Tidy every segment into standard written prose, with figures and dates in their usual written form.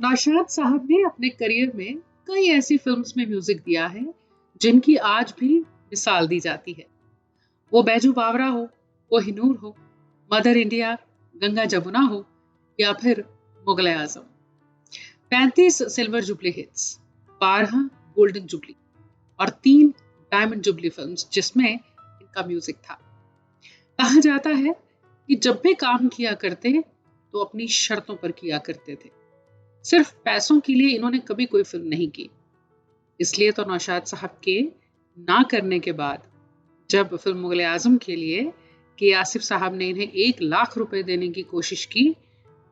नौशाद साहब ने अपने करियर में कई ऐसी फिल्म्स में म्यूजिक दिया है जिनकी आज भी मिसाल दी जाती है। वो बैजू बावरा हो, कोहिनूर हो, मदर इंडिया, गंगा जमुना हो या फिर मुगले आजम। 35 silver jubilee hits, 12 golden jubilee और 3 डायमंड जुबली फिल्म्स जिसमें इनका म्यूजिक था। कहा जाता है कि जब भी काम किया करते तो अपनी शर्तों पर किया करते थे। सिर्फ पैसों के लिए इन्होंने कभी कोई फिल्म नहीं की। इसलिए तो नौशाद साहब के ना करने के बाद जब फिल्म मुगले आजम के लिए के आसिफ साहब ने इन्हें 1 लाख रुपए देने की कोशिश की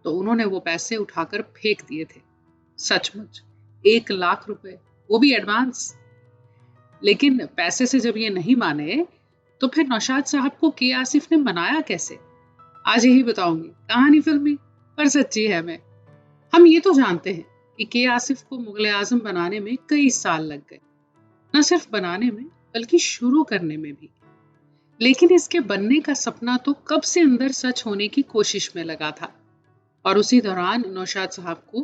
तो उन्होंने वो पैसे उठाकर फेंक दिए थे। सचमुच 1 लाख रुपए, वो भी एडवांस। लेकिन पैसे से जब ये नहीं माने तो फिर नौशाद साहब को के आसिफ ने मनाया कैसे, आज यही बताऊंगी। कहानी फिल्मी पर सच्ची है। हम ये तो जानते हैं कि के आसिफ को मुगले आजम बनाने में कई साल लग गए, न सिर्फ बनाने में बल्कि शुरू करने में भी। लेकिन इसके बनने का सपना तो कब से अंदर सच होने की कोशिश में लगा था। और उसी दौरान नौशाद साहब को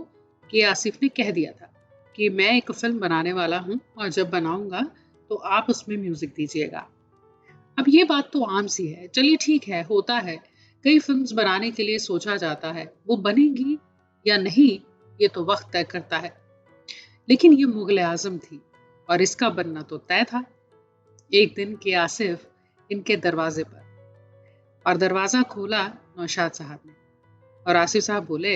के आसिफ ने कह दिया था कि मैं एक फिल्म बनाने वाला हूं और जब बनाऊंगा तो आप उसमें म्यूजिक दीजिएगा। अब ये बात तो आम सी है, चलिए ठीक है, होता है। कई फिल्म्स बनाने के लिए सोचा जाता है, वो बनेगी या नहीं ये तो वक्त तय करता है। लेकिन ये मुगले आजम थी और इसका बनना तो तय था। एक दिन के आसिफ इनके दरवाजे पर, और दरवाजा खोला नौशाद साहब ने। और आसिफ साहब बोले,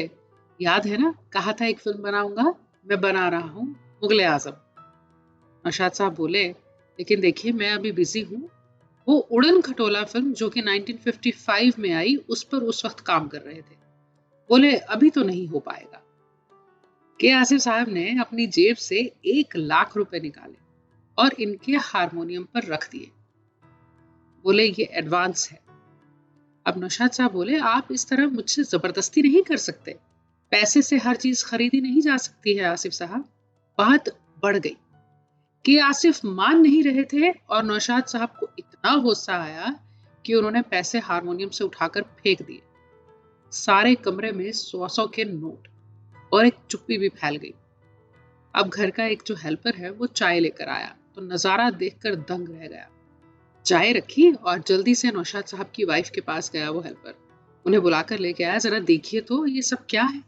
याद है ना, कहा था एक फिल्म बनाऊंगा, मैं बना रहा हूँ मुगले आजम। नौशाद साहब बोले, लेकिन देखिए मैं अभी बिजी हूँ। वो उड़न खटोला फिल्म जो कि 1955 में आई, उस पर उस वक्त काम कर रहे थे। बोले अभी तो नहीं हो पाएगा। के आसिफ साहब ने अपनी जेब से 1 लाख रुपए निकाले और इनके हारमोनियम पर रख दिए। बोले ये एडवांस है। अब नौशाद साहब बोले, आप इस तरह मुझसे जबरदस्ती नहीं कर सकते, पैसे से हर चीज खरीदी नहीं जा सकती है आसिफ साहब। बात बढ़ गई कि आसिफ मान नहीं रहे थे और नौशाद साहब को इतना गुस्सा आया कि उन्होंने पैसे हारमोनियम से उठाकर फेंक दिए। सारे कमरे में 100 के नोट और एक चुप्पी भी फैल गई। अब घर का एक जो हेल्पर है वो चाय लेकर आया तो नजारा देखकर दंग रह गया। चाय रखी और जल्दी से नौशाद साहब की वाइफ के पास गया वो हेल्पर। उन्हें बुलाकर लेके आया, जरा देखिए तो ये सब क्या है।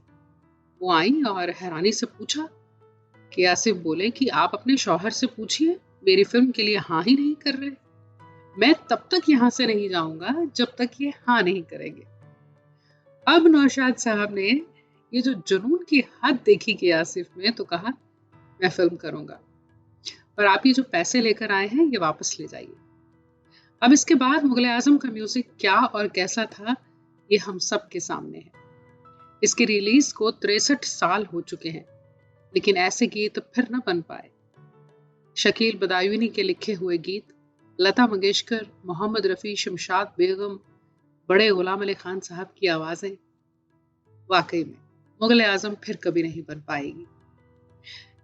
वो आई और हैरानी से पूछा कि आसिफ बोले कि आप अपने शौहर से पूछिए, मेरी फिल्म के लिए हाँ ही नहीं कर रहे। मैं तब तक यहाँ से नहीं जाऊंगा जब तक ये हाँ नहीं करेंगे। अब नौशाद साहब ने ये जो जुनून की हद देखी कि आसिफ में, तो कहा मैं फिल्म करूंगा, पर आप ये जो पैसे लेकर आए हैं ये वापस ले जाइए। अब इसके बाद मुगले आजम का म्यूजिक क्या और कैसा था ये हम सब के सामने है। इसकी रिलीज को 63 साल हो चुके हैं, लेकिन ऐसे गीत फिर न बन पाए। शकील बदायूनी के लिखे हुए गीत, लता मंगेशकर, मोहम्मद रफ़ी, शमशाद बेगम, बड़े गुलाम अली खान साहब की आवाजें, वाकई में मुगले आजम फिर कभी नहीं बन पाएगी।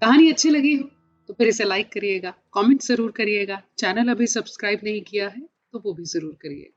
कहानी अच्छी लगी हो तो फिर इसे लाइक करिएगा, कमेंट जरूर करिएगा। चैनल अभी सब्सक्राइब नहीं किया है तो वो भी जरूर करिएगा।